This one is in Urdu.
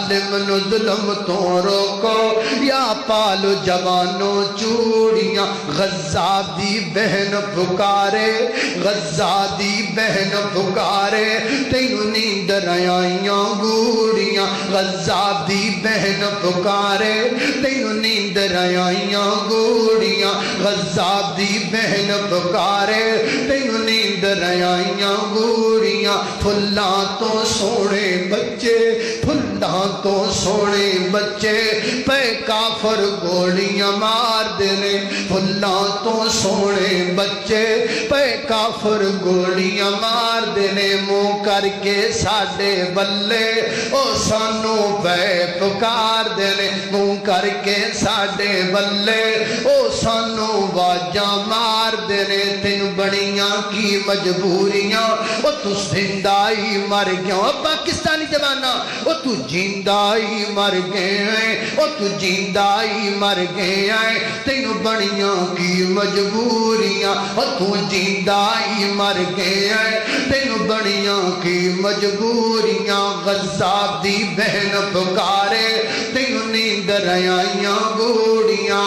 ظالم نو ظلم تو روکو یا پالو جوانوں چوڑیاں غضاب دی بہن پکارے غضاب دی بہن پکارے تینو نیند آئیاں گوڑیاں غضاب دی بہن پکارے تینو نیند آئیاں گوڑیاں غضاب دی بہن پکارے تینو نیند آئیاں گوڑیاں پھلاں تو سونے بچے پھلاں تو سونے بچے پہ کافر گوڑیاں مار دینے پھلاں تو سونے بچے پہ کافر گوڑیاں مار دینے منہ کر کے ساڈے بلے او سانو پہ پکار دینے منہ کر کے ساڈے بلے او سانو واجاں مار دینے تین بڑیاں کی مجبوریاں او تو زندائی مر گیا پاکستانی جوانا او تو جیندائی مر گئے او تو جیندائی مر گئے تین بڑیاں کی مجبوریاں او تو جیندائی مر گئے تین بڑیاں کی مجبوریاں غضاب دی بہن پکارے تین نیند آئیاں گوڑیاں